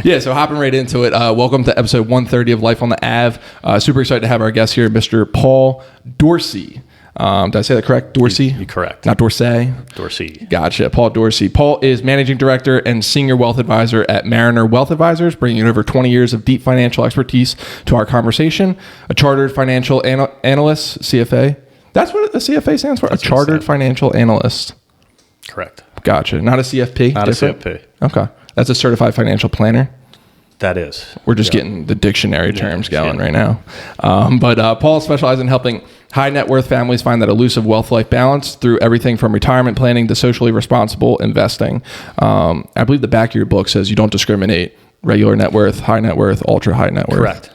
Yeah, so hopping right into it. Welcome to episode 130 of Life on the Ave. Super excited to have our guest here, Mr. Paul Dorsey. Did I say that correct? Dorsey? You're correct. Not Dorsey? Dorsey. Gotcha. Paul Dorsey. Paul is managing director and senior wealth advisor at Mariner Wealth Advisors, bringing over 20 years of deep financial expertise to our conversation. A chartered financial analyst, CFA. That's what the CFA stands for? A chartered financial analyst. Correct. Gotcha. Not a CFP? Not Different? a CFP. Okay. That's a certified financial planner? That is. We're just getting the dictionary terms going right now. But Paul specializes in helping high net worth families find that elusive wealth-life balance through everything from retirement planning to socially responsible investing. I believe the back of your book says you don't discriminate. Regular net worth, high net worth, ultra high net worth. Correct.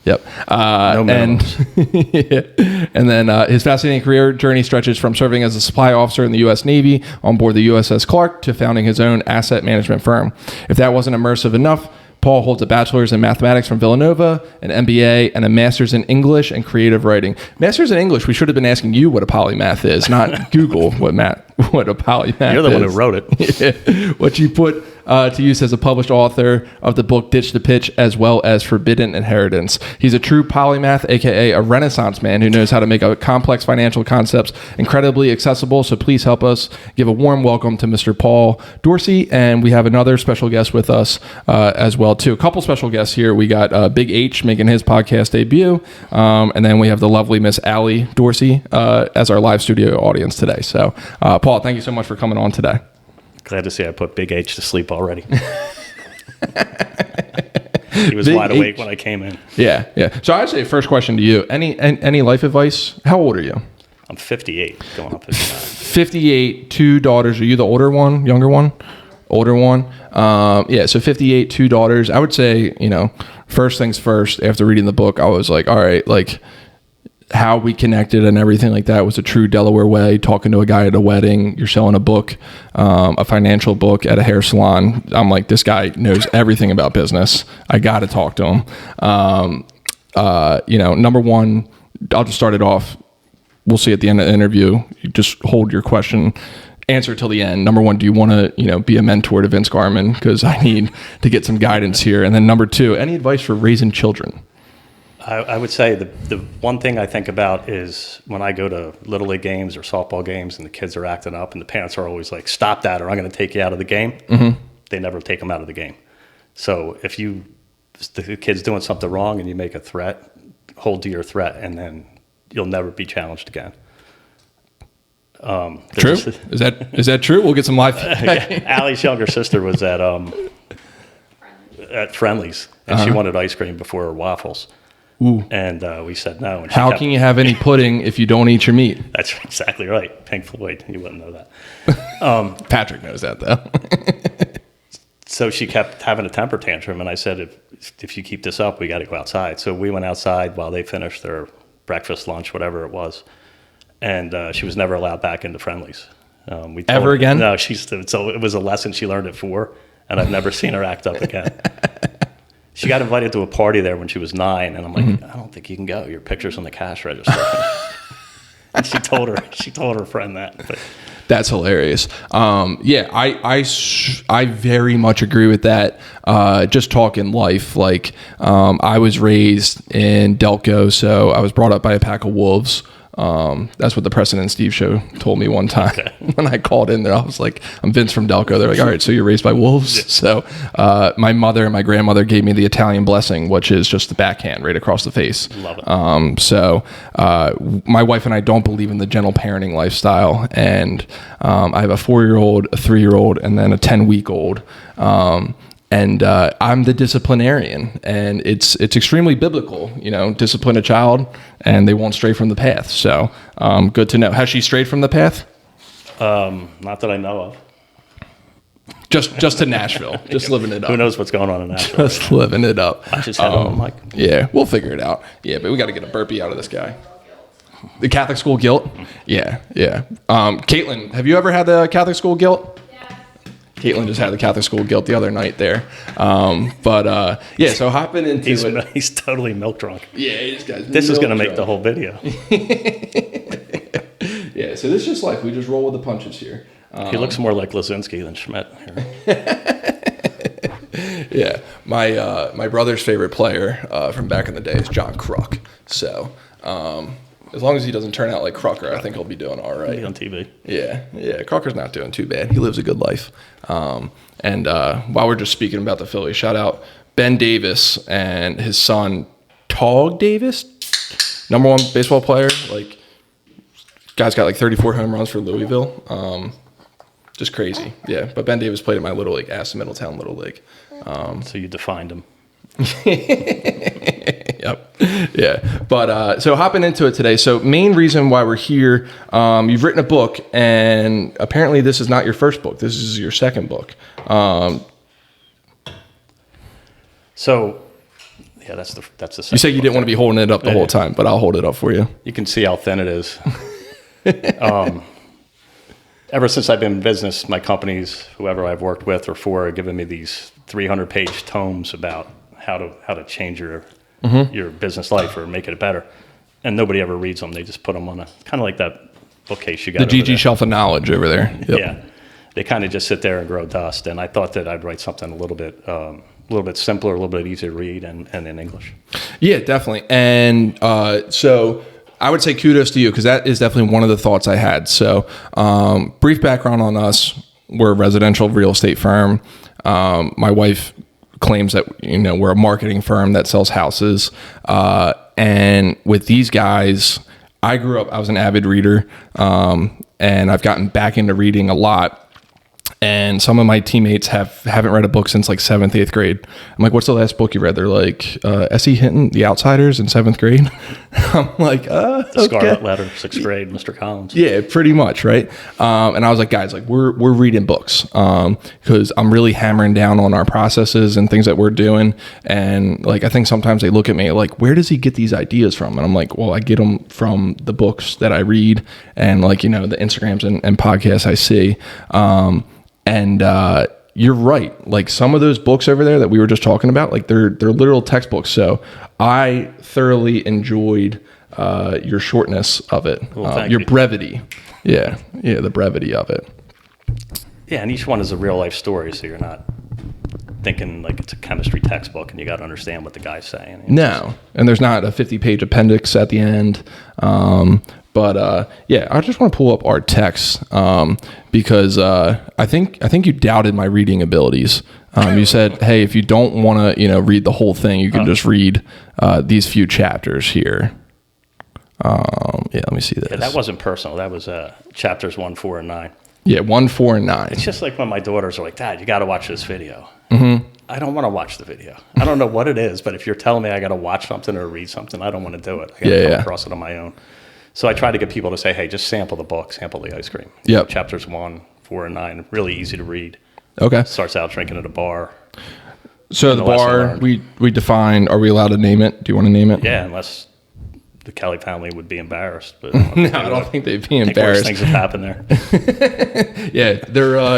Yep. No minimums. And then his fascinating career journey stretches from serving as a supply officer in the U.S. Navy on board the USS Clark to founding his own asset management firm. If that wasn't immersive enough, Paul holds a bachelor's in mathematics from Villanova, an MBA, and a master's in English and creative writing. Master's in English, we should have been asking you what a polymath is, not Google what a polymath is. You're the one who wrote it. Yeah. What you put to use as a published author of the book Ditch the Pitch, as well as Forbidden Inheritance. He's a true polymath, aka a Renaissance man who knows how to make a complex financial concepts incredibly accessible. So please help us give a warm welcome to Mr. Paul Dorsey. And we have another special guest with us as well too. A couple special guests here. We got Big H making his podcast debut, and then we have the lovely Miss Allie Dorsey as our live studio audience today. So Paul, thank you so much for coming on today. Glad to see I put Big H to sleep already. He was Big wide awake H. when I came in. Yeah. So I'd say first question to you. Any life advice? How old are you? I'm 58, going up 59. 58, 2 daughters. Are you the older one, younger one? Older one. So 58, 2 daughters. I would say, first things first, after reading the book, I was like, all right, like how we connected and everything like that was a true Delaware way, talking to a guy at a wedding. You're selling a book, a financial book at a hair salon. I'm like, this guy knows everything about business. I got to talk to him. Number one, I'll just start it off. We'll see at the end of the interview. You just hold your question, answer till the end. Number one, do you want to, be a mentor to Vince Garman? Because I need to get some guidance here. And then number two, any advice for raising children? I would say the one thing I think about is when I go to Little League games or softball games and the kids are acting up and the parents are always like, stop that or I'm going to take you out of the game. Mm-hmm. They never take them out of the game. So if the kid's doing something wrong and you make a threat, hold to your threat and then you'll never be challenged again. True? Is that true? We'll get some live feedback. Allie's younger sister was at Friendly's and she wanted ice cream before her waffles. Ooh. And we said no. And how can you have any pudding if you don't eat your meat? That's exactly right. Pink Floyd, you wouldn't know that. Patrick knows that though. So she kept having a temper tantrum, and I said, if you keep this up, we got to go outside. So we went outside while they finished their breakfast, lunch, whatever it was, and she was never allowed back into Friendly's. Ever again? No, so it was a lesson she learned at 4, and I've never seen her act up again. She got invited to a party there when she was 9, and I'm like, I don't think you can go. Your picture's on the cash register. And she told her friend that. But. That's hilarious. I very much agree with that. Just talking life, like I was raised in Delco, so I was brought up by a pack of wolves. That's what the Preston and Steve show told me one time. Okay. When I called in there, I was like, I'm Vince from Delco. They're like, all right, so you're raised by wolves? Yeah. So my mother and my grandmother gave me the Italian blessing, which is just the backhand right across the face. Love it. My wife and I don't believe in the gentle parenting lifestyle. And I have a 4-year-old, a 3-year-old, and then a 10-week-old. And I'm the disciplinarian, and it's extremely biblical, discipline a child and they won't stray from the path. So good to know. Has she strayed from the path? Not that I know of. Just to Nashville, just living it up. Who knows what's going on in Nashville? Just living it up. I just had it on the mic. Yeah, we'll figure it out. Yeah, but we got to get a burpee out of this guy. The Catholic school guilt? Yeah. Caitlin, have you ever had the Catholic school guilt? Caitlin just had the Catholic school guilt the other night there. So hopping into it. He's totally milk drunk. Yeah, this This is going to make the whole video. Yeah, so this is just like, we just roll with the punches here. He looks more like Lazinski than Schmidt. Yeah, my brother's favorite player from back in the day is John Kruk. So as long as he doesn't turn out like Crocker, I think he'll be doing all right. Be on TV. Yeah. Crocker's not doing too bad. He lives a good life. And while we're just speaking about the Phillies, shout out Ben Davis and his son Tog Davis, #1 baseball player. Like, guy's got like 34 home runs for Louisville. Just crazy. Yeah, but Ben Davis played at my little league, Aston Middletown Little League. So you defined him. Yep. Yeah. But so hopping into it today. So main reason why we're here, you've written a book, and apparently this is not your first book. This is your second book. So yeah, that's the second. You said you didn't want to be holding it up the whole time, but I'll hold it up for you. You can see how thin it is. Ever since I've been in business, my companies, whoever I've worked with or for, are giving me these 300-page tomes about how to change your business life or make it better. And nobody ever reads them. They just put them on kind of like that bookcase you got. The GG shelf of knowledge over there. Yep. Yeah, they kind of just sit there and grow dust. And I thought that I'd write something a little bit simpler, a little bit easier to read, and in English. Yeah, definitely. And so I would say kudos to you, because that is definitely one of the thoughts I had. So brief background on us. We're a residential real estate firm. My wife claims that, we're a marketing firm that sells houses. And with these guys, I was an avid reader, and I've gotten back into reading a lot. And some of my teammates haven't read a book since like 7th, 8th grade. I'm like, what's the last book you read? They're like, S.E. Hinton, The Outsiders in 7th grade. I'm like, The Scarlet Letter, 6th grade, Mr. Collins. Yeah, pretty much, right? And I was like, guys, like we're reading books because I'm really hammering down on our processes and things that we're doing. And like, I think sometimes they look at me like, where does he get these ideas from? And I'm like, well, I get them from the books that I read and like, the Instagrams and podcasts I see. And you're right. Like some of those books over there that we were just talking about, like they're literal textbooks. So I thoroughly enjoyed your shortness of it, your brevity. Yeah, the brevity of it. Yeah, and each one is a real life story, so you're not thinking like it's a chemistry textbook and you got to understand what the guy's saying. No, and there's not a 50-page appendix at the end. But I just want to pull up our text because I think you doubted my reading abilities. You said, "Hey, if you don't want to, read the whole thing, you can just read these few chapters here." Let me see this. Yeah, that wasn't personal. That was chapters 1, 4, and 9. Yeah, 1, 4, and 9. It's just like when my daughters are like, "Dad, you got to watch this video." Mm-hmm. I don't want to watch the video. I don't know what it is, but if you're telling me I got to watch something or read something, I don't want to do it. I got to come across it on my own. So I try to get people to say, hey, just sample the book, sample the ice cream. Yep. Chapters 1, 4, and 9, really easy to read. Okay. Starts out drinking at a bar. So the bar, we defined, are we allowed to name it? Do you want to name it? Yeah, unless the Kelly family would be embarrassed. But I don't think they'd be embarrassed. Worse things have happened there. Yeah,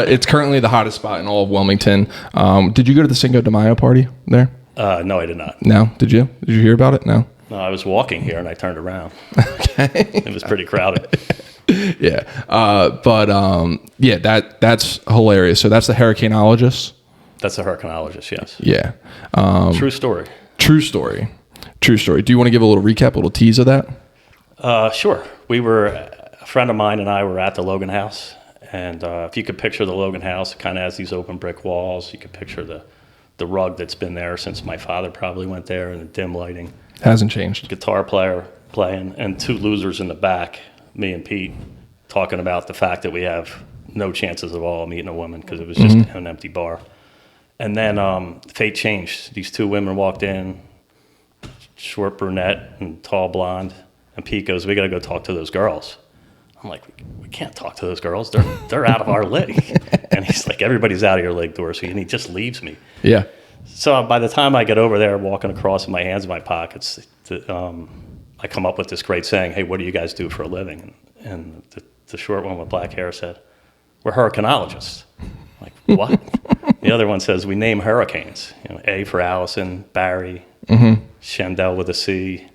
it's currently the hottest spot in all of Wilmington. Did you go to the Cinco de Mayo party there? No, I did not. No? Did you? Did you hear about it? No? No, I was walking here and I turned around. Okay. It was pretty crowded. Yeah. That's hilarious. So that's the hurricaneologist? That's a hurricaneologist, yes. Yeah. True story. True story. Do you want to give a little recap, a little tease of that? Sure. A friend of mine and I were at the Logan House. And if you could picture the Logan House, it kind of has these open brick walls. You could picture the rug that's been there since my father probably went there, and the dim lighting. Hasn't changed. Guitar player playing, and two losers in the back, me and Pete, talking about the fact that we have no chances of all meeting a woman because it was just an empty bar. And then fate changed. These two women walked in, short brunette and tall blonde, and Pete goes, "We got to go talk to those girls." I'm like, "We can't talk to those girls. They're out of our league." And he's like, "Everybody's out of your league, Dorsey," and he just leaves me. Yeah. So by the time I get over there, walking across with my hands in my pockets, I come up with this great saying, "Hey, what do you guys do for a living?" And the short one with black hair said, "We're hurricaneologists." I'm like, what? The other one says, "We name hurricanes. A for Allison, Barry, Shandell with a C."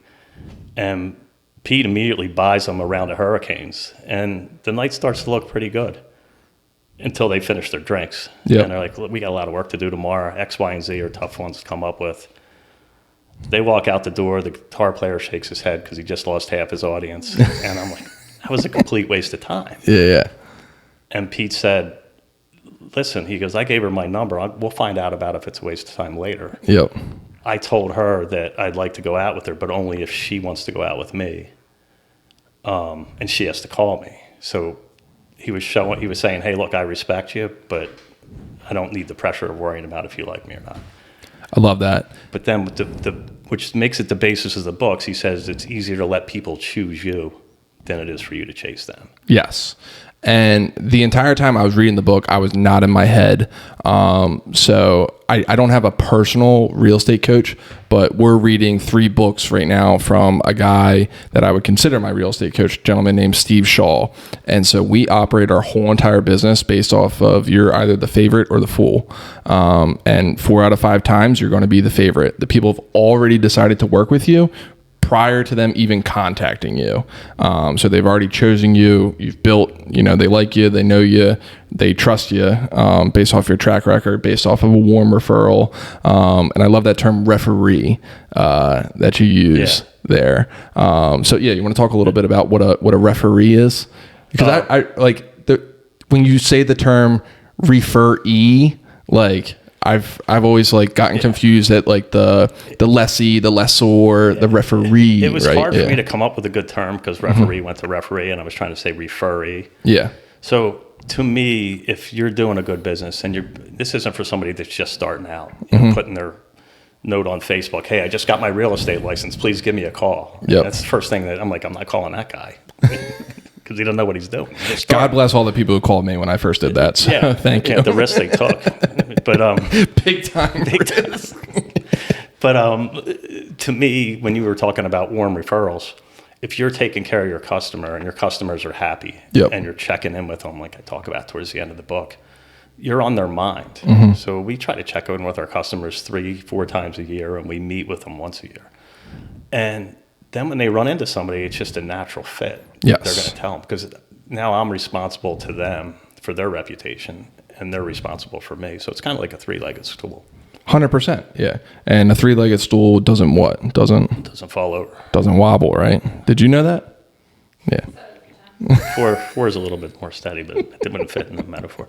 And Pete immediately buys them around the hurricanes. And the night starts to look pretty good. until they finish their drinks. Yep. And they're like, "Look, we got a lot of work to do tomorrow. X, Y, and Z are tough ones to come up with." They walk out the door. The guitar player shakes his head because he just lost half his audience. And I'm like, that was a complete waste of time. Yeah. And Pete said, listen, he goes, I gave her my number. We'll find out about if it's a waste of time later. Yep. I told her that I'd like to go out with her, but only if she wants to go out with me. And she has to call me. So he was saying, hey, look, I respect you, but I don't need the pressure of worrying about if you like me or not. I love that. But then, which makes it the basis of the books, he says it's easier to let people choose you than it is for you to chase them. Yes. And the entire time I was reading the book, I was not in my head. So I don't have a personal real estate coach, but we're reading 3 books right now from a guy that I would consider my real estate coach, a gentleman named Steve Shaw. And so we operate our whole entire business based off of you're either the favorite or the fool. And 4 out of 5 times you're going to be the favorite. The people have already decided to work with you prior to them even contacting you. So they've already chosen you. You've built, they like you, they know you, they trust you based off your track record, based off of a warm referral. And I love that term referee that you use there. So yeah, you want to talk a little bit about what a referee is? Because I like when you say the term referee, like I've always like gotten confused at like the lessee, the lessor, the referee. It was right? hard for me to come up with a good term because referee went to referee, and I was trying to say referee. Yeah. So to me, if you're doing a good business and this isn't for somebody that's just starting out, putting their note on Facebook, hey, I just got my real estate license, please give me a call. Yep. That's the first thing that I'm like, I'm not calling that guy. Because he doesn't know what he's doing. God bless all the people who called me when I first did that. So thank you. The risk they took. But big time. But to me, when you were talking about warm referrals, if you're taking care of your customer and your customers are happy and you're checking in with them, like I talk about towards the end of the book, you're on their mind. So we try to check in with our customers 3-4 times a year, and we meet with them once a year. And then when they run into somebody, it's just a natural fit. Yes. They're going to tell them, because now I'm responsible to them for their reputation, and they're responsible for me. So it's kind of like a 3-legged stool. 100%. Yeah. And a 3-legged stool doesn't what? Doesn't fall over. Doesn't wobble, right? Did you know that? Yeah. Four is a little bit more steady, but it wouldn't fit in the metaphor.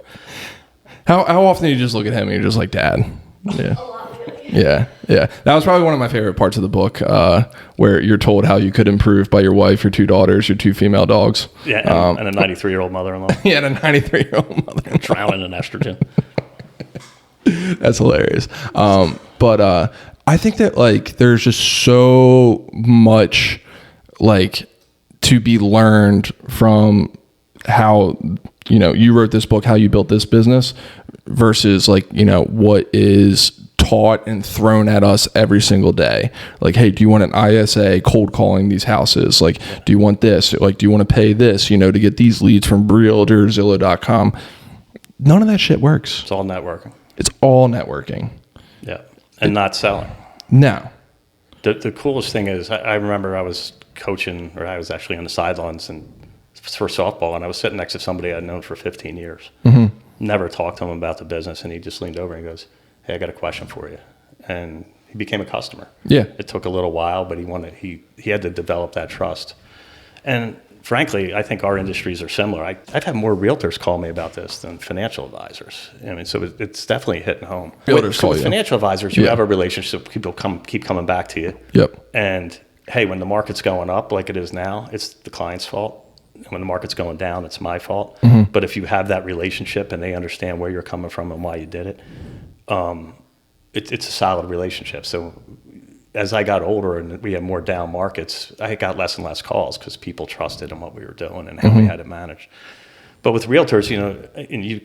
How often do you just look at him and you're just like, Dad? Yeah. Yeah. That was probably one of my favorite parts of the book, where you're told how you could improve by your wife, your 2 daughters, your 2 female dogs. Yeah, and a 93-year-old mother-in-law. Yeah, and a 93-year-old mother-in-law. Drowning in estrogen. That's hilarious. But I think that like there's just so much like to be learned from how you wrote this book, how you built this business versus like what is taught and thrown at us every single day. Like, hey, do you want an ISA cold calling these houses? Like, do you want this? Like, do you want to pay this, to get these leads from Realtor, Zillow.com? None of that shit works. It's all networking. It's all networking. Yeah. And not selling. No. The coolest thing is I remember I was coaching, or I was actually on the sidelines and for softball, and I was sitting next to somebody I'd known for 15 years. Never talked to him about the business, and he just leaned over and goes, hey, I got a question for you. And he became a customer. Yeah. It took a little while, but he had to develop that trust. And frankly, I think our industries are similar. I've had more realtors call me about this than financial advisors. I mean, so it's definitely hitting home. Realtors call you. Financial advisors, you have a relationship. People keep coming back to you. Yep. And hey, when the market's going up like it is now, it's the client's fault. And when the market's going down, it's my fault. But if you have that relationship and they understand where you're coming from and why you did it, it's a solid relationship. So as I got older and we had more down markets, I got less and less calls because people trusted in what we were doing and how we had it managed. But with realtors, and you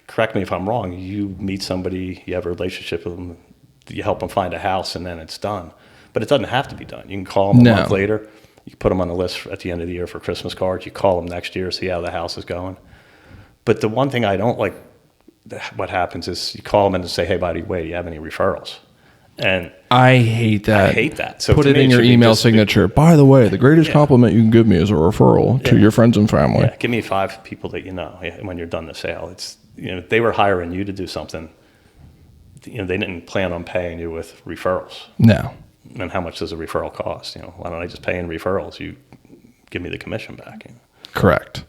correct me if I'm wrong, you meet somebody, you have a relationship with them, you help them find a house, and then it's done. But it doesn't have to be done. You can call them a month later. You put them on the list at the end of the year for Christmas cards. You call them next year, see how the house is going. But the one thing I don't like, what happens is you call them in and say, hey, by the way, do you have any referrals? And I hate that. I hate that. So put to it me, in it your should be email just- signature. By the way, the greatest compliment you can give me is a referral to your friends and family. Yeah, give me 5 people that you know when you're done the sale. It's, they were hiring you to do something. They didn't plan on paying you with referrals. No. And how much does a referral cost? Why don't I just pay in referrals? You give me the commission back. Correct.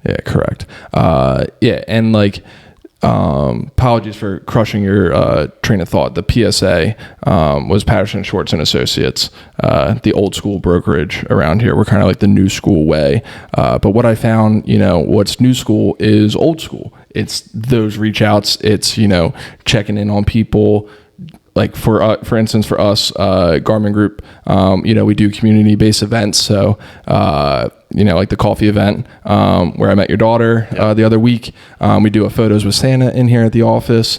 Yeah, correct. And like, apologies for crushing your train of thought. The PSA was Patterson, Schwartz and Associates, the old school brokerage around here. We're kind of like the new school way. But what I found, what's new school is old school. It's those reach outs. It's, checking in on people. Like for instance, for us, Garmin Group, we do community-based events. So, like the coffee event where I met your daughter the other week. We do a photos with Santa in here at the office.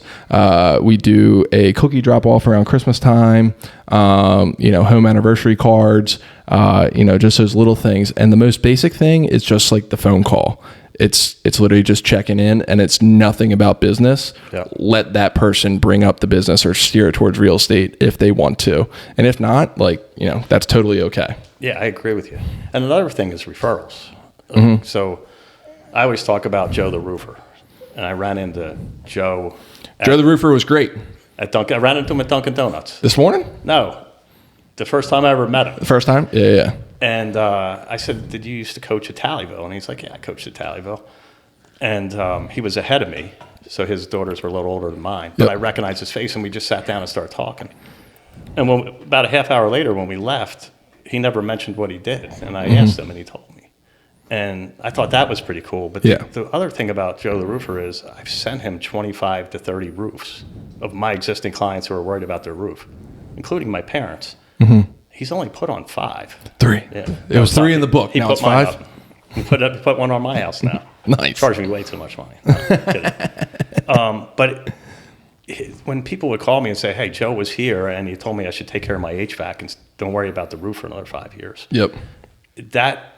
We do a cookie drop-off around Christmas time. Home anniversary cards. Just those little things. And the most basic thing is just like the phone call. It's literally just checking in, and it's nothing about business. Yeah. Let that person bring up the business or steer it towards real estate if they want to. And if not, that's totally okay. Yeah, I agree with you. And another thing is referrals. Mm-hmm. So I always talk about Joe the Roofer. And I ran into Joe. Joe the Roofer was great. I ran into him at Dunkin' Donuts. This morning? No. The first time I ever met him. The first time? Yeah. And I said, did you used to coach at Tallyville? And he's like, yeah, I coached at Tallyville. And he was ahead of me, so his daughters were a little older than mine. But I recognized his face, and we just sat down and started talking. And about a half hour later, when we left, he never mentioned what he did. And I asked him, and he told me. And I thought that was pretty cool. But the other thing about Joe the Roofer is I've sent him 25 to 30 roofs of my existing clients who are worried about their roof, including my parents. Mm-hmm. He's only put on 5. 3. Yeah. It was 3 in the book. Now it's 5. He put one on my house now. Nice. Charged me way too much money. No, kidding. But when people would call me and say, hey, Joe was here and he told me I should take care of my HVAC and don't worry about the roof for another 5 years. Yep. That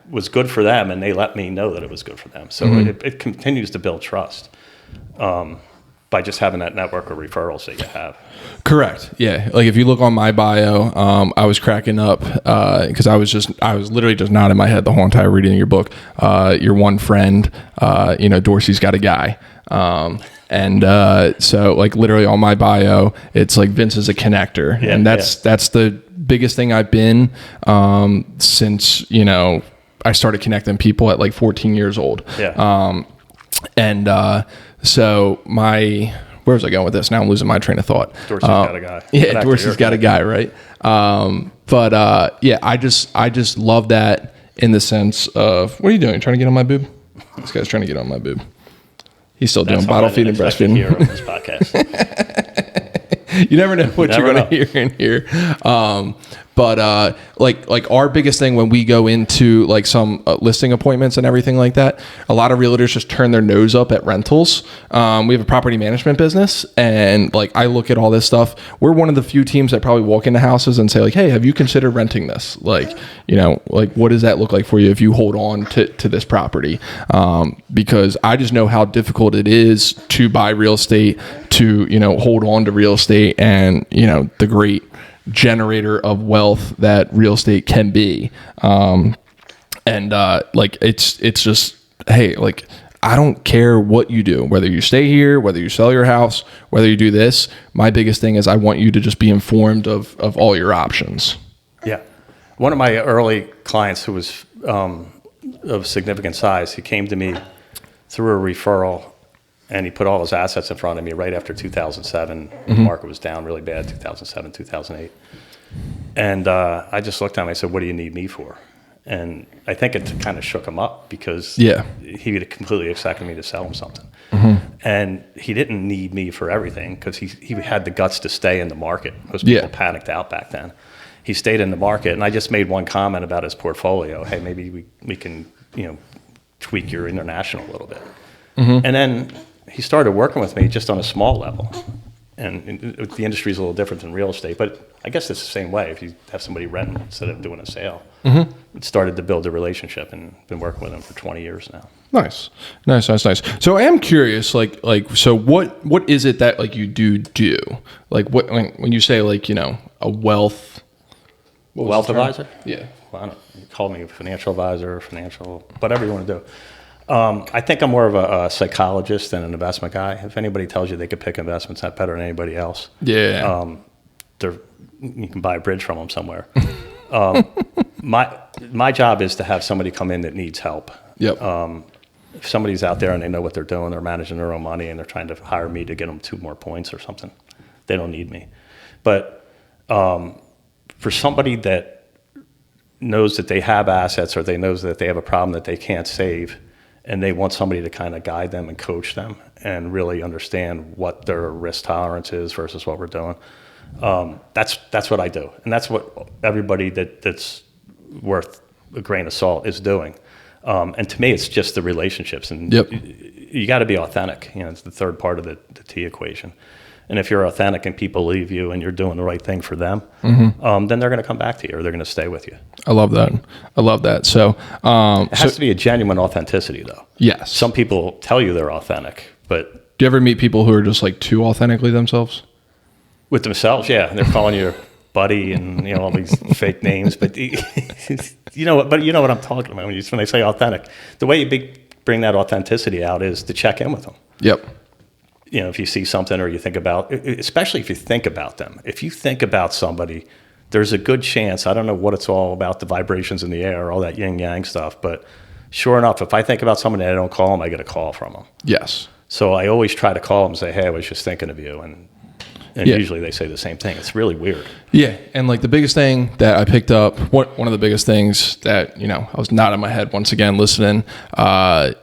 was good for them, and they let me know that it was good for them. So it continues to build trust. By just having that network of referrals that you have. Correct. Yeah. Like if you look on my bio, I was cracking up because I was literally just nodding my head the whole entire reading of your book. Your one friend, Dorsey's got a guy. So like literally on my bio, it's like Vince is a connector. And that's the biggest thing I've been since, I started connecting people at like 14 years old. Yeah. So where was I going with this? Now I'm losing my train of thought. Dorsey's got a guy. Yeah, Dorsey's got a guy, right? I just love that in the sense of, what are you doing? Trying to get on my boob? This guy's trying to get on my boob. He's still doing bottle feeding, breastfeeding. Here on this podcast. You never know what you're going to hear in here. Like our biggest thing when we go into like some listing appointments and everything like that, a lot of realtors just turn their nose up at rentals. We have a property management business, and like I look at all this stuff. We're one of the few teams that probably walk into houses and say like, hey, have you considered renting this? Like, like what does that look like for you if you hold on to this property? Because I just know how difficult it is to buy real estate, to, hold on to real estate, and, the great generator of wealth that real estate can be. It's just, hey, like, I don't care what you do, whether you stay here, whether you sell your house, whether you do this. My biggest thing is I want you to just be informed of all your options. Yeah. One of my early clients who was of significant size, he came to me through a referral, and he put all his assets in front of me right after 2007. The market was down really bad, 2007, 2008. And I just looked at him and I said, what do you need me for? And I think it kind of shook him up because he had completely expected me to sell him something. And he didn't need me for everything because he had the guts to stay in the market. Most people panicked out back then. He stayed in the market, and I just made one comment about his portfolio. Hey, maybe we can tweak your international a little bit. And then he started working with me just on a small level. And the industry is a little different than real estate, but I guess it's the same way. If you have somebody renting instead of doing a sale, it started to build a relationship, and been working with them for 20 years now. Nice. So I am curious, so what is it that like you do? Like when you say like, you know, a wealth advisor? Yeah. Well, I don't, you call me a financial advisor, financial, whatever you want to do. I think I'm more of a psychologist than an investment guy. If anybody tells you they could pick investments not better than anybody else, yeah, you can buy a bridge from them somewhere. My job is to have somebody come in that needs help. Yep. If somebody's out there and they know what they're doing, they're managing their own money, and they're trying to hire me to get them 2 more points or something, they don't need me. But for somebody that knows that they have assets, or they knows that they have a problem that they can't save, and they want somebody to kind of guide them and coach them and really understand what their risk tolerance is versus what we're doing, that's what I do. And that's what everybody that's worth a grain of salt is doing. And to me, it's just the relationships. And you got to be authentic. You know, it's the third part of the T equation. And if you're authentic and people leave you and you're doing the right thing for them, then they're going to come back to you, or they're going to stay with you. I love that. So it has to be a genuine authenticity, though. Yes. Some people tell you they're authentic, but do you ever meet people who are just like too authentically themselves? With themselves, yeah. And they're calling you buddy and, you know, all these fake names. But you know what I'm talking about when they say authentic. The way you bring that authenticity out is to check in with them. Yep. You know, if you see something, or you think about, especially if you think about them. If you think about somebody, there's a good chance, I don't know what it's all about, the vibrations in the air, all that yin yang stuff, but sure enough, if I think about somebody and I don't call them, I get a call from them. Yes. So I always try to call them and say, hey, I was just thinking of you. And usually they say the same thing. It's really weird. Yeah. And like the biggest thing that I picked up, one of the biggest things that, you know, I was nodding my head once again listening,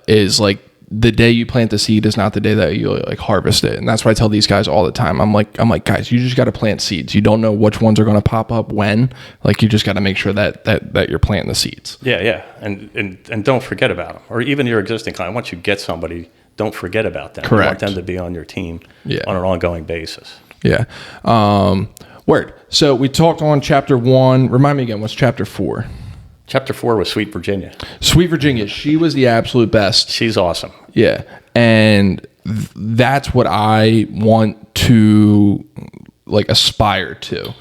is like, the day you plant the seed is not the day that you like harvest it. And that's what I tell these guys all the time. I'm like, guys, you just got to plant seeds. You don't know which ones are going to pop up when. Like, you just got to make sure that you're planting the seeds. Yeah. And don't forget about them. Or even your existing client. Once you get somebody, don't forget about them. Correct. You want them to be on your team on an ongoing basis. Yeah. Word. So we talked on chapter 1. Remind me again, what's chapter 4? Chapter 4 was Sweet Virginia. Sweet Virginia. She was the absolute best. She's awesome. Yeah. And that's what I want to like aspire to.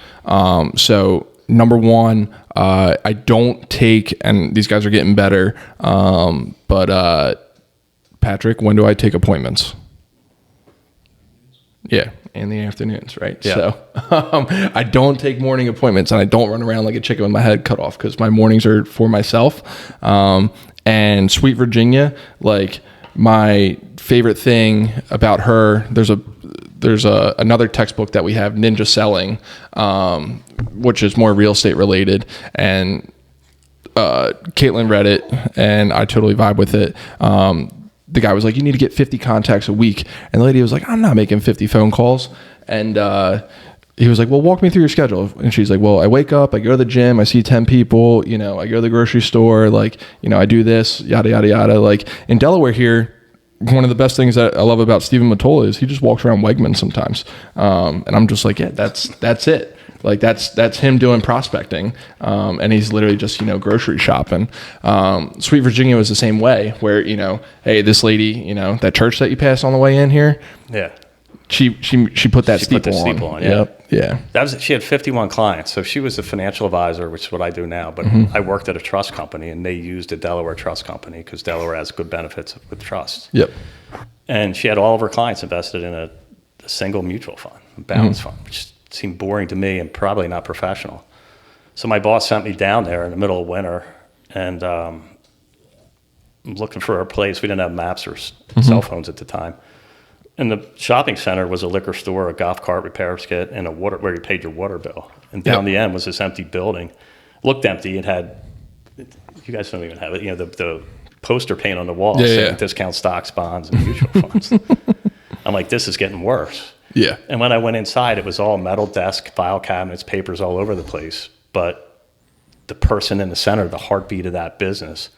So number 1, I don't take, and these guys are getting better. But Patrick, when do I take appointments? Yeah. In the afternoons, right? Yeah. So I don't take morning appointments, and I don't run around like a chicken with my head cut off, because my mornings are for myself. And Sweet Virginia, like my favorite thing about her, there's another textbook that we have, Ninja Selling, which is more real estate related, and Caitlin read it, and I totally vibe with it. The guy was like, you need to get 50 contacts a week. And the lady was like, I'm not making 50 phone calls. And he was like, well, walk me through your schedule. And she's like, well, I wake up, I go to the gym, I see 10 people, you know, I go to the grocery store, like, you know, I do this, yada, yada, yada. Like in Delaware here, one of the best things that I love about Stephen Mottola is he just walks around Wegmans sometimes. And I'm just like, yeah, that's it. Like that's him doing prospecting. And he's literally just, you know, grocery shopping. Sweet Virginia was the same way, where, you know, hey, this lady, you know, that church that you passed on the way in here. Yeah. She put that steeple on. Yeah. Yep. Yeah. She had 51 clients. So she was a financial advisor, which is what I do now. But I worked at a trust company, and they used a Delaware trust company because Delaware has good benefits with trusts. Yep. And she had all of her clients invested in a single mutual fund, a balanced fund, which seemed boring to me and probably not professional. So my boss sent me down there in the middle of winter, and I'm looking for a place. We didn't have maps or cell phones at the time. And the shopping center was a liquor store, a golf cart repair kit, and a water where you paid your water bill. And down the end was this empty building. Looked empty. It had, you guys don't even have it, you know, the poster paint on the wall saying discount stocks, bonds, and mutual funds. I'm like, this is getting worse. Yeah. And when I went inside, it was all metal desk, file cabinets, papers all over the place. But the person in the center, the heartbeat of that business,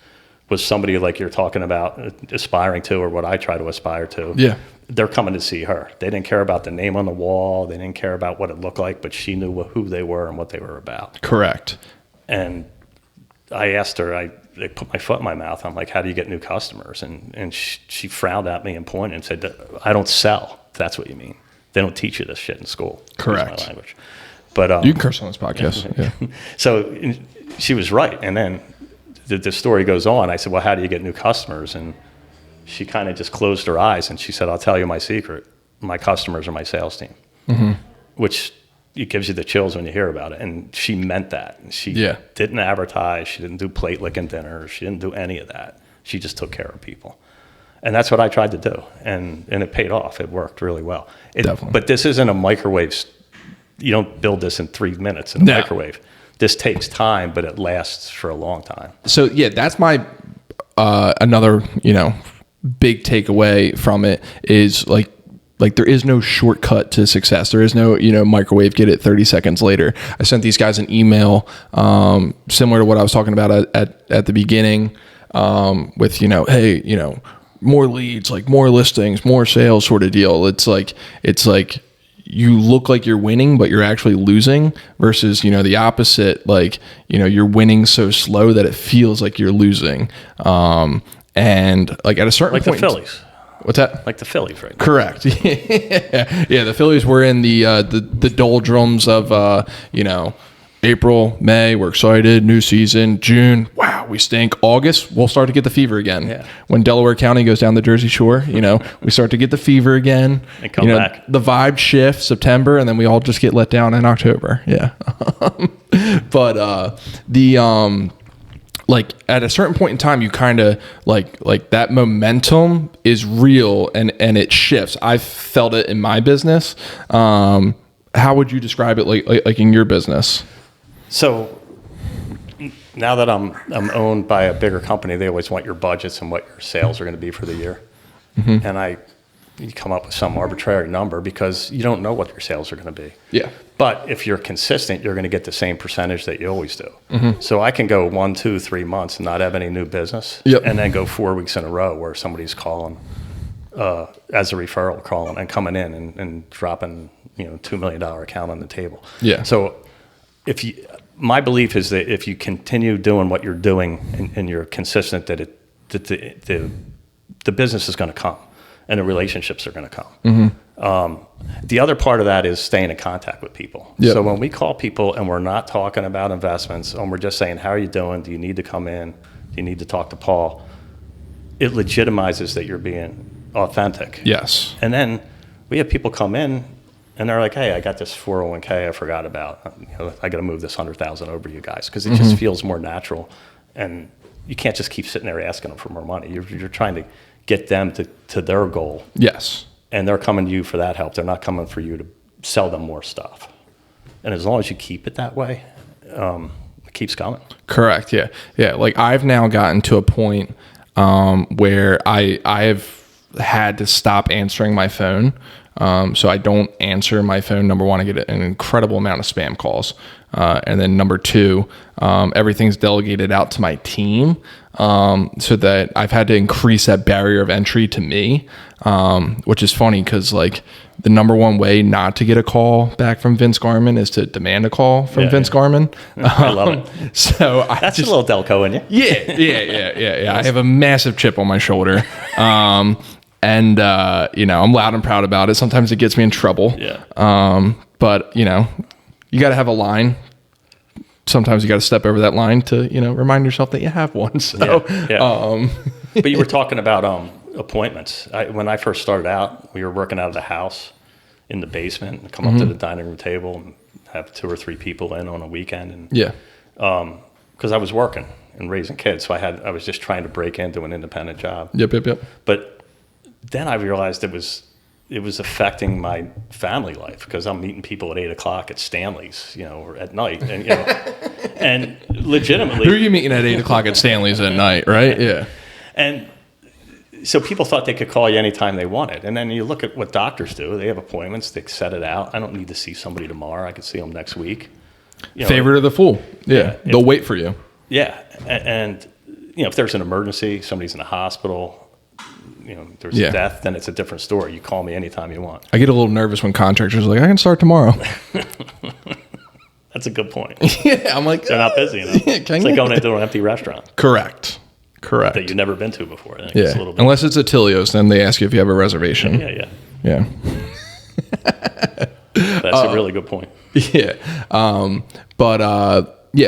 was somebody like you're talking about aspiring to, or what I try to aspire to. Yeah. They're coming to see her. They didn't care about the name on the wall. They didn't care about what it looked like, but she knew who they were and what they were about. Correct. And I asked her, I put my foot in my mouth. I'm like, how do you get new customers? And she frowned at me and pointed and said, I don't sell, if that's what you mean. They don't teach you this shit in school. Correct. Excuse my language. But you can curse on this podcast. Yeah. So she was right. And then the story goes on. I said, well, how do you get new customers? And she kind of just closed her eyes and she said, I'll tell you my secret. My customers are my sales team, which it gives you the chills when you hear about it. And she meant that. She didn't advertise. She didn't do plate licking dinners. She didn't do any of that. She just took care of people. And that's what I tried to do. And it paid off. It worked really well. Definitely. But this isn't a microwave. You don't build this in 3 minutes in a microwave. This takes time, but it lasts for a long time. So yeah, that's my another, big takeaway from it is like there is no shortcut to success. There is no, microwave, get it 30 seconds later. I sent these guys an email similar to what I was talking about at the beginning with, hey, more leads, like more listings, more sales sort of deal. It's like you look like you're winning, but you're actually losing versus, the opposite. Like, you're winning so slow that it feels like you're losing. And like at a certain point, like the Phillies. What's that? Like the Phillies, right? Correct. Yeah. The Phillies were in the doldrums of, April, May, we're excited, new season. June, wow, we stink. August, we'll start to get the fever again. Yeah. When Delaware County goes down the Jersey Shore, we start to get the fever again. And come back. The vibe shifts September, and then we all just get let down in October. Yeah. But like at a certain point in time, you kind of like that momentum is real and it shifts. I've felt it in my business. How would you describe it like in your business? So now that I'm owned by a bigger company, they always want your budgets and what your sales are going to be for the year. And you come up with some arbitrary number because you don't know what your sales are going to be. Yeah. But if you're consistent, you're going to get the same percentage that you always do. So I can go 1, 2, 3 months and not have any new business, and then go 4 weeks in a row where somebody's calling as a referral, calling and coming in and dropping $2 million account on the table. Yeah. So my belief is that if you continue doing what you're doing and you're consistent, that the business is going to come. And the relationships are going to come. The other part of that is staying in contact with people. Yep. So when we call people and we're not talking about investments, and we're just saying, how are you doing? Do you need to come in? Do you need to talk to Paul? It legitimizes that you're being authentic. Yes. And then we have people come in and they're like, hey, I got this 401k I forgot about. I got to move this $100,000 over to you guys because it just feels more natural. And you can't just keep sitting there asking them for more money. You're trying to get them to their goal. Yes. And they're coming to you for that help. They're not coming for you to sell them more stuff. And as long as you keep it that way, it keeps coming. Correct. Yeah. Yeah. Like I've now gotten to a point where I've had to stop answering my phone. So I don't answer my phone. Number one, I get an incredible amount of spam calls. And then number two, everything's delegated out to my team. So that I've had to increase that barrier of entry to me, which is funny because like the number one way not to get a call back from Vince Garman is to demand a call from Vince Garman. I love it. So that's a little Delco in you. Yeah. I have a massive chip on my shoulder. And I'm loud and proud about it. Sometimes it gets me in trouble. Yeah. But you got to have a line. Sometimes you got to step over that line to, remind yourself that you have one. So, But you were talking about appointments. When I first started out, we were working out of the house in the basement and come up to the dining room table and have 2 or 3 people in on a weekend. And because I was working and raising kids, so I was just trying to break into an independent job. Yep. But then I realized it was affecting my family life because I'm meeting people at 8:00 at Stanley's, or at night, and and legitimately. Who are you meeting at 8:00 at Stanley's at night, right? Yeah. And so people thought they could call you anytime they wanted, and then you look at what doctors do; they have appointments, they set it out. I don't need to see somebody tomorrow; I can see them next week. Favorite of the fool. Yeah, they'll wait for you. Yeah, and if there's an emergency, somebody's in a hospital, there's a death, then it's a different story. You call me anytime you want. I get a little nervous when contractors are like, I can start tomorrow. That's a good point. Yeah, I'm like, they're not busy enough. It's like going into an empty restaurant. Correct. That you've never been to before. I think Yeah. it's a little bit. Unless it's Attilio's, then they ask you if you have a reservation. Yeah. That's a really good point. Yeah.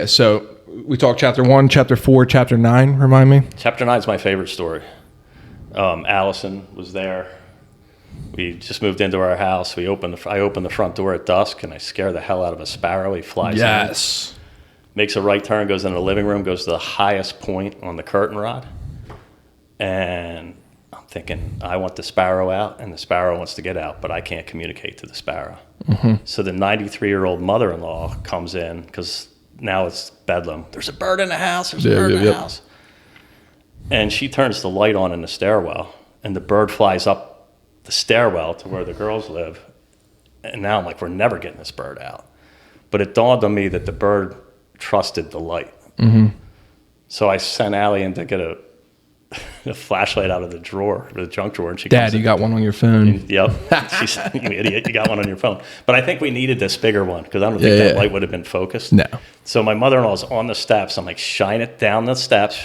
So we talked chapter 1, chapter 4, chapter 9. Remind me. Chapter 9 is my favorite story. Allison was there. We just moved into our house. I opened the front door at dusk, and I scare the hell out of a sparrow. He flies in, makes a right turn, goes into the living room, goes to the highest point on the curtain rod. And I'm thinking, I want the sparrow out, and the sparrow wants to get out, but I can't communicate to the sparrow. Mm-hmm. So the 93-year-old mother-in-law comes in, because now it's bedlam. There's a bird in the house. There's a bird in the house. And she turns the light on in the stairwell, and the bird flies up the stairwell to where the girls live. And now I'm like, we're never getting this bird out. But it dawned on me that the bird trusted the light. Mm-hmm. So I sent Allie in to get a flashlight out of the junk drawer. And she Dad, you got one on your phone. Yep. She said, you idiot, you got one on your phone. But I think we needed this bigger one, because I don't think that light would have been focused. No. So my mother-in-law's on the steps. I'm like, shine it down the steps.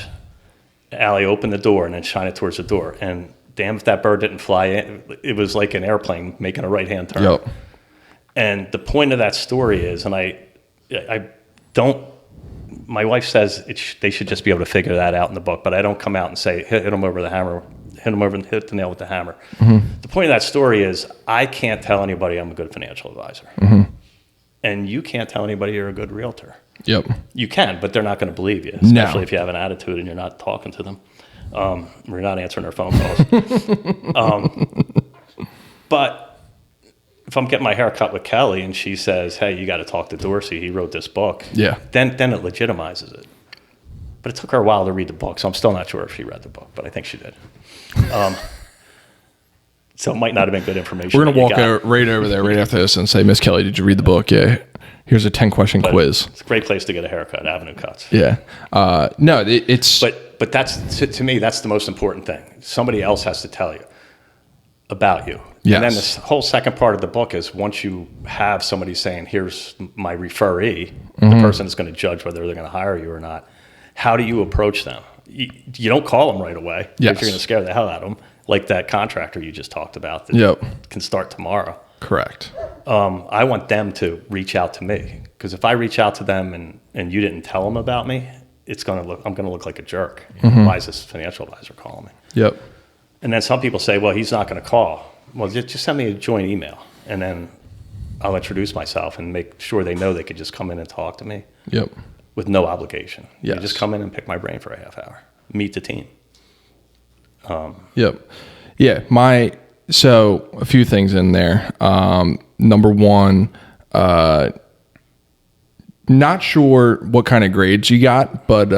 Allie opened the door and then shine it towards the door. And damn if that bird didn't fly in. It was like an airplane making a right-hand turn. Yep. And the point of that story is, and I don't, my wife says they should just be able to figure that out in the book, but I don't come out and say, hit them over the hammer, hit the nail with the hammer. Mm-hmm. The point of that story is, I can't tell anybody I'm a good financial advisor. Mm-hmm. And you can't tell anybody you're a good realtor. Yep. You can, but they're not going to believe you, especially if you have an attitude and you're not talking to them. We're not answering their phone calls. But if I'm getting my hair cut with Kelly and she says, hey, you got to talk to Dorsey, he wrote this book, then it legitimizes it. But it took her a while to read the book, so I'm still not sure if she read the book, but I think she did. So it might not have been good information. We're going to walk right over there right after this and say, Miss Kelly, did you read the book? Yeah. Here's a 10-question quiz. It's a great place to get a haircut, Avenue Cuts. Yeah. No, it's... But that's, to me, that's the most important thing. Somebody else has to tell you about you. Yes. And then this whole second part of the book is, once you have somebody saying, here's my referee, the person is going to judge whether they're going to hire you or not. How do you approach them? You don't call them right away. Yes. If you're going to scare the hell out of them, like that contractor you just talked about that can start tomorrow. Correct. I want them to reach out to me, because if I reach out to them and you didn't tell them about me, I'm going to look like a jerk. Why is this financial advisor calling me? Yep. And then some people say, well, he's not going to call. Well, just send me a joint email, and then I'll introduce myself and make sure they know they could just come in and talk to me. Yep. With no obligation. Yes. You just come in and pick my brain for a half hour. Meet the team. Yep. Yeah. So a few things in there. Number one, not sure what kind of grades you got, but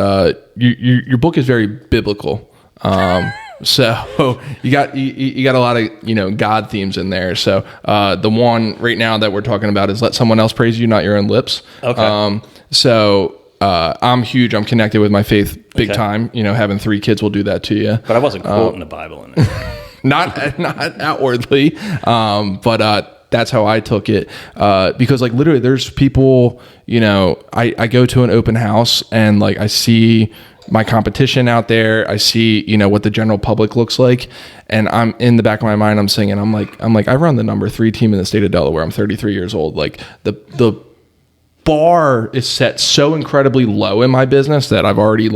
your book is very biblical. So you got a lot of God themes in there. So the one right now that we're talking about is let someone else praise you, not your own lips. Okay. I'm huge. I'm connected with my faith big time. Having 3 kids will do that to you. But I wasn't quoting the Bible in there. Not outwardly, but that's how I took it. Because literally there's people, I go to an open house and I see my competition out there. I see, what the general public looks like. And I'm in the back of my mind, I'm singing, I'm like, I run the number 3 team in the state of Delaware. I'm 33 years old. The bar is set so incredibly low in my business that I've already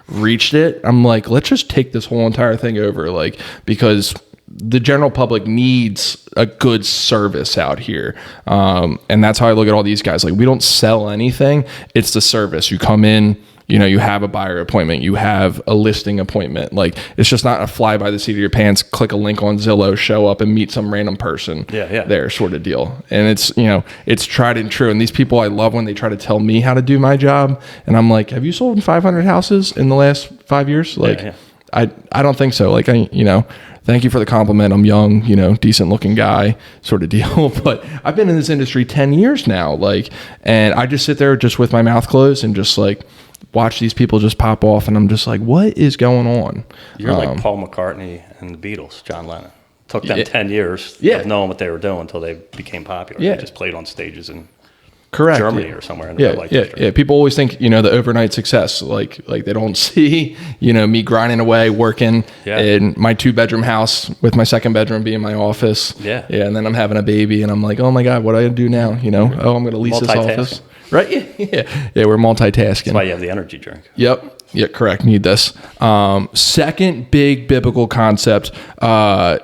reached it. I'm like, let's just take this whole entire thing over, because the general public needs a good service out here. And that's how I look at all these guys. We don't sell anything. It's the service. You come in, you have a buyer appointment, you have a listing appointment. It's just not a fly by the seat of your pants, click a link on Zillow, show up and meet some random person there sort of deal. And it's, it's tried and true. And these people, I love when they try to tell me how to do my job. And I'm like, have you sold 500 houses in the last 5 years? I don't think so. Thank you for the compliment. I'm young, decent looking guy sort of deal. But I've been in this industry 10 years now. And I just sit there just with my mouth closed and just watch these people just pop off, and I'm just like, what is going on? You're like Paul McCartney and the Beatles, John Lennon. Took them 10 years of knowing what they were doing until they became popular. They just played on stages in Germany or somewhere in the red light district. Yeah. People always think, the overnight success, like they don't see, me grinding away, working in my 2-bedroom house with my 2nd bedroom being my office. Yeah. Yeah. And then I'm having a baby and I'm like, oh my God, what do I do now? Oh, I'm going to lease this office. Right? Yeah. Yeah. We're multitasking. That's why you have the energy drink. Yep. Yeah, correct. Need this. Second big biblical concept.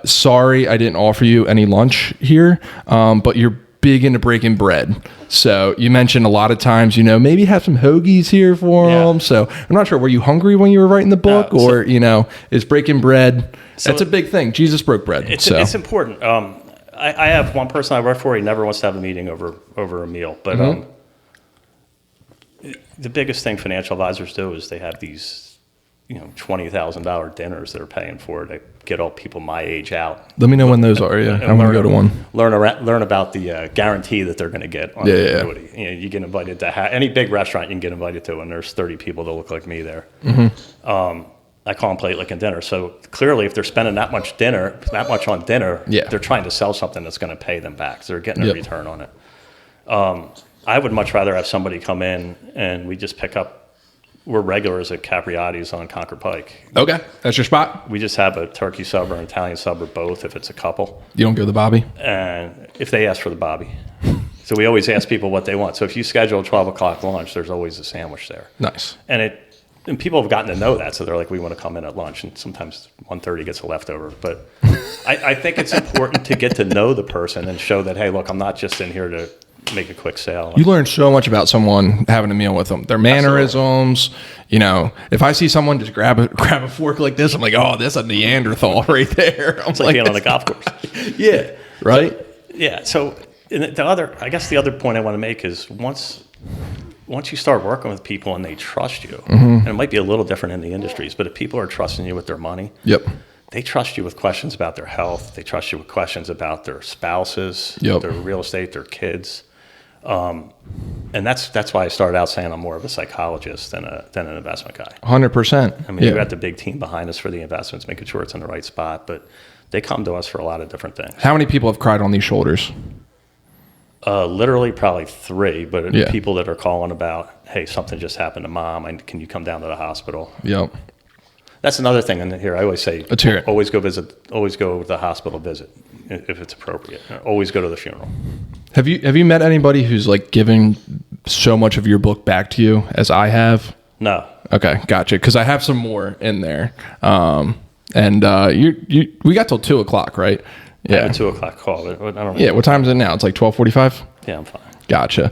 Sorry, I didn't offer you any lunch here, but you're big into breaking bread. So you mentioned a lot of times, maybe have some hoagies here for them. So I'm not sure. Were you hungry when you were writing the book, or is breaking bread? That's a big thing. Jesus broke bread. It's important. I have one person I work for. He never wants to have a meeting over a meal, but. The biggest thing financial advisors do is they have these, $20,000 dinners they're paying for to get all people my age out. Let me know when those are. Yeah, I want to go to one. Learn about the guarantee that they're going to get on the annuity. You get invited to any big restaurant you can get invited to, and there's 30 people that look like me there. Mm-hmm. I call them plate licking dinner. So clearly, if they're spending that much on dinner, they're trying to sell something that's going to pay them back. So they're getting a return on it. I would much rather have somebody come in and we just pick up. We're regulars at Capriati's on Concord Pike. Okay, that's your spot. We just have a turkey sub or an Italian sub or both if it's a couple. You don't go the Bobby? And if they ask for the Bobby. So we always ask people what they want. So if you schedule a 12 o'clock lunch, there's always a sandwich there. Nice. And people have gotten to know that, so they're like, we want to come in at lunch, and sometimes 1:30 gets a leftover. But I think it's important to get to know the person and show that, hey, look, I'm not just in here to make a quick sale. You learn so much about someone having a meal with them. Their mannerisms. If I see someone just grab a fork like this, I'm like, oh, that's a Neanderthal right there. It's like being on a golf course. Yeah. Right. So the other point I want to make is once you start working with people and they trust you, and it might be a little different in the industries, but if people are trusting you with their money, they trust you with questions about their health. They trust you with questions about their spouses, their real estate, their kids. And that's why I started out saying I'm more of a psychologist than an investment guy. 100%. I mean, we've got the big team behind us for the investments, making sure it's in the right spot, but they come to us for a lot of different things. How many people have cried on these shoulders? Literally probably 3, but people that are calling about, hey, something just happened to mom. Can you come down to the hospital? Yep. That's another thing in here. I always say, always go to the hospital visit if it's appropriate. Always go to the funeral. Have you met anybody who's like giving so much of your book back to you as I have? No. Okay, gotcha. Because I have some more in there. And we got till 2:00, right? Yeah. I have a 2:00 call. I don't know. Yeah. What time is it now? It's like 12:45. Yeah, I'm fine. Gotcha.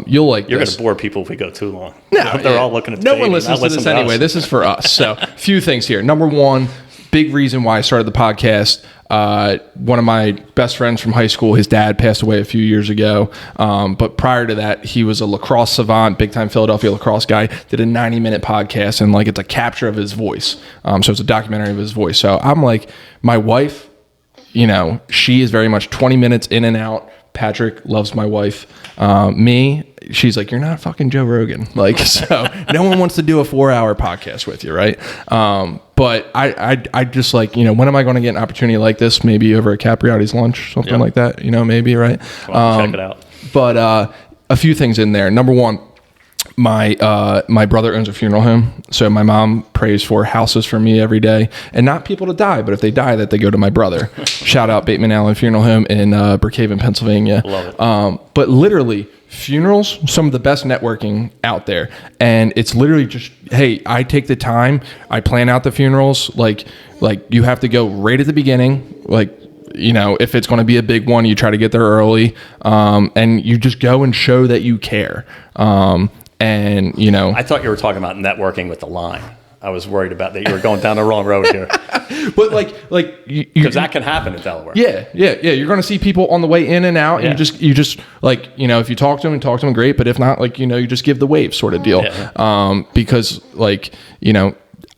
You're going to bore people if we go too long. No, they're all looking at. No one listens to this anyway. This is for us. So, few things here. Number one, big reason why I started the podcast. One of my best friends from high school, his dad passed away a few years ago. But prior to that, he was a lacrosse savant, big time Philadelphia lacrosse guy. Did a 90-minute podcast, and it's a capture of his voice. So it's a documentary of his voice. So I'm like, my wife, she is very much 20 minutes in and out. Patrick loves my wife. Me, she's like, you're not fucking Joe Rogan. So no one wants to do a 4-hour podcast with you, right? But I just when am I going to get an opportunity like this? Maybe over at Capriati's lunch, something like that, maybe, right? Check it out. But a few things in there. Number one, my brother owns a funeral home, so my mom prays for houses for me every day, and not people to die, but if they die, that they go to my brother. Shout out Bateman Allen Funeral Home in Brookhaven, Pennsylvania. Love it. But literally, funerals, some of the best networking out there, and it's literally just, hey, I take the time, I plan out the funerals, like you have to go right at the beginning, if it's going to be a big one, you try to get there early, and you just go and show that you care. I thought you were talking about networking with the line. I was worried about that you were going down the wrong road here. But because that can happen in Delaware. Yeah. You're going to see people on the way in and out, and you just if you talk to them, great. But if not, you just give the wave sort of deal. Yeah. Because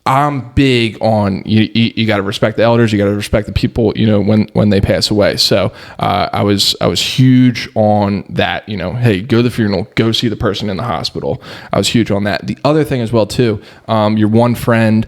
I'm big on you got to respect the elders, you got to respect the people, when they pass away. So I was huge on that. Hey, go to the funeral, go see the person in the hospital. I was huge on that. The other thing as well too, your one friend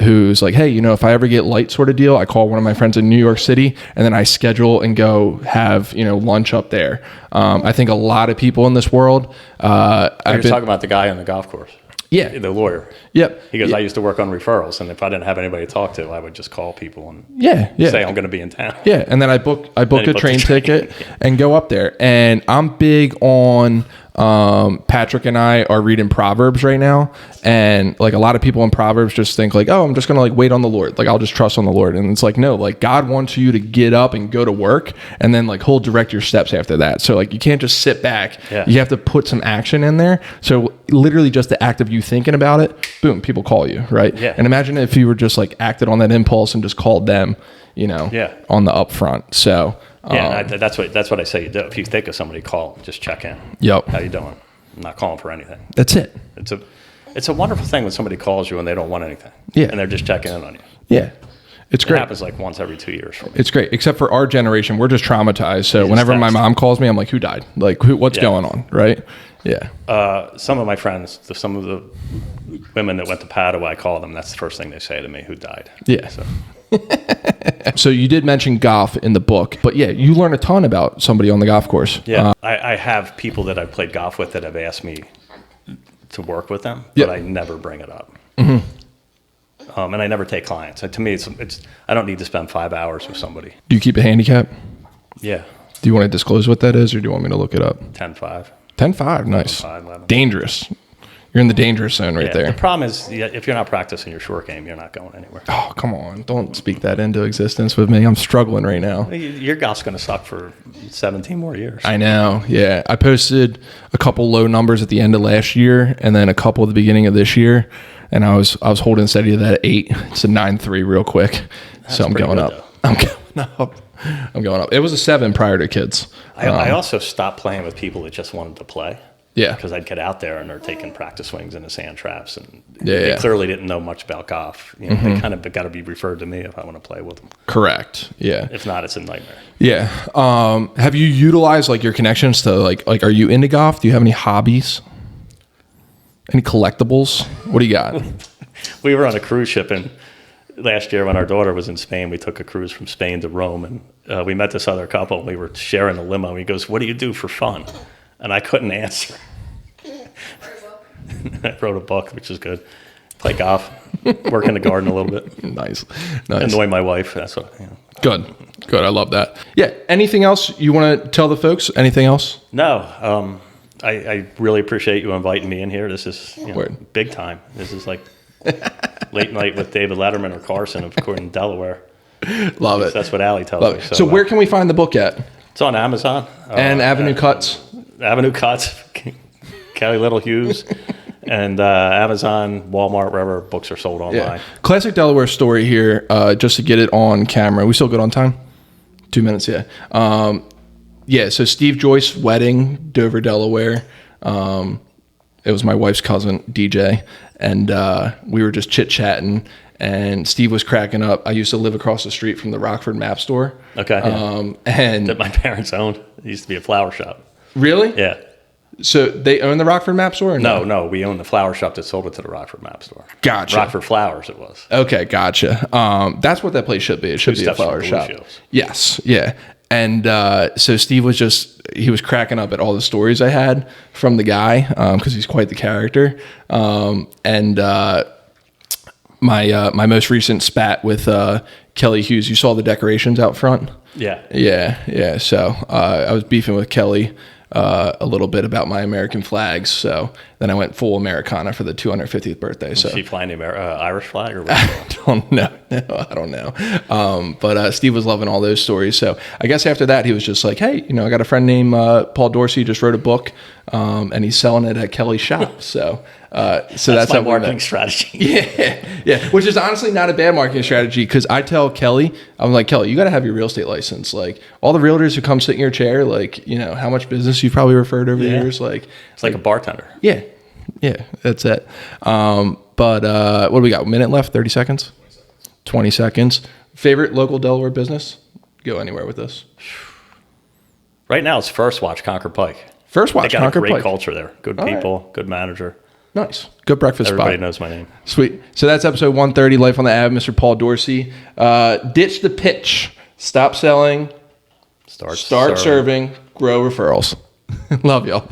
who's like, hey, if I ever get light sort of deal, I call one of my friends in New York City, and then I schedule and go have lunch up there. I think a lot of people in this world. You're talking about the guy on the golf course. Yeah. The lawyer. Yep. He goes, yeah. I used to work on referrals, and if I didn't have anybody to talk to, I would just call people and say I'm going to be in town. Yeah, and then I booked a train ticket and go up there. And I'm big on Patrick and I are reading Proverbs right now, and like a lot of people in Proverbs just think like, oh, I'm just gonna like wait on the Lord, like I'll just trust on the Lord. And it's like, no, like God wants you to get up and go to work, and then like he'll direct your steps after that. So like you can't just sit back. You have to put some action in there. So literally just the act of you thinking about it, boom, people call you, right? And imagine if you were just like acted on that impulse and just called them, on the upfront. So that's what I say you do. If you think of somebody, call, just check in. Yep. How you doing? I'm not calling for anything. That's it. It's a wonderful thing when somebody calls you and they don't want anything. And they're just checking in on you. Yeah. It's great. It happens like once every 2 years for me. It's great, except for our generation, we're just traumatized. So whenever my mom calls me, I'm like, who died? Like, what's going on, right? Yeah. Some of my friends, some of the women that went to Padua, I call them, that's the first thing they say to me, who died. Yeah. So you did mention golf in the book, but yeah, you learn a ton about somebody on the golf course. Yeah. I have people that I've played golf with that have asked me to work with them, but I never bring it up. Mm-hmm. And I never take clients. To me, it's I don't need to spend 5 hours with somebody. Do you keep a handicap? Yeah. Do you want to disclose what that is, or do you want me to look it up? 10-5. 10-5, nice. 11. Dangerous. You're in the dangerous zone right there. The problem is, if you're not practicing your short game, you're not going anywhere. Oh, come on. Don't speak that into existence with me. I'm struggling right now. Your golf's going to suck for 17 more years. I know, yeah. I posted a couple low numbers at the end of last year and then a couple at the beginning of this year. And I was holding steady to that 8. It's a 9.3 real quick. So I'm going up. I'm going up. It was a 7 prior to kids. I also stopped playing with people that just wanted to play. Yeah. Because I'd get out there and they're taking practice swings into sand traps. And they clearly didn't know much about golf. They kind of got to be referred to me if I want to play with them. Correct. Yeah. If not, it's a nightmare. Yeah. Have you utilized like your connections to like are you into golf? Do you have any hobbies? Any collectibles? What do you got? We were on a cruise ship, and last year when our daughter was in Spain, we took a cruise from Spain to Rome, and we met this other couple, and we were sharing the limo. And he goes, what do you do for fun? And I couldn't answer. I wrote a book, which is good. Play golf, work in the garden a little bit. Nice. Annoy my wife. That's what. Good. I love that. Yeah. Anything else you want to tell the folks? Anything else? No. I really appreciate you inviting me in here. This is big time. This is like late night with David Letterman or Carson, of course, in Delaware. Love it. That's what Allie tells me. So where can we find the book at? It's on Amazon. And Avenue Cuts. Avenue Cuts, Kelly Little Hughes, and Amazon, Walmart, wherever books are sold online. Yeah. Classic Delaware story here, just to get it on camera. We still good on time? 2 minutes, yeah. So Steve Joyce wedding, Dover, Delaware. It was my wife's cousin, DJ, and we were just chit-chatting, and Steve was cracking up. I used to live across the street from the Rockford Map Store. Okay. And that my parents owned. It used to be a flower shop. Really? Yeah. So they own the Rockford Map Store? Or no, we own the flower shop that sold it to the Rockford Map Store. Gotcha. Rockford Flowers, it was. Okay, gotcha. That's what that place should be. It should be a flower shop. Yes, yeah. And so Steve was he was cracking up at all the stories I had from the guy because he's quite the character. And my most recent spat with Kelly Hughes, you saw the decorations out front? Yeah. Yeah. So I was beefing with Kelly a little bit about my American flags. So then I went full Americana for the 250th birthday. So is she flying the Irish flag or what? I don't know. No, I don't know. But Steve was loving all those stories. So I guess after that, he was just like, hey, I got a friend named Paul Dorsey, just wrote a book, and he's selling it at Kelly's shop. So that's my marketing strategy. Yeah. Which is honestly not a bad marketing strategy, because I tell Kelly, I'm like, Kelly, you got to have your real estate license. Like all the realtors who come sit in your chair, like, how much business you've probably referred over the years. Like it's like a bartender. Yeah. Yeah, that's it. But what do we got? A minute left? 30 seconds? 20 seconds. Favorite local Delaware business? Go anywhere with this. Right now, it's First Watch, Concord Pike. First Watch, They got Concord a great Pike. culture there. Good All people, right. good manager. Nice. Good breakfast Everybody spot. knows my name. Sweet. So that's episode 130, Life on the Ave, Mr. Paul Dorsey. Ditch the pitch. Stop selling. Start serving. Grow referrals. Love y'all.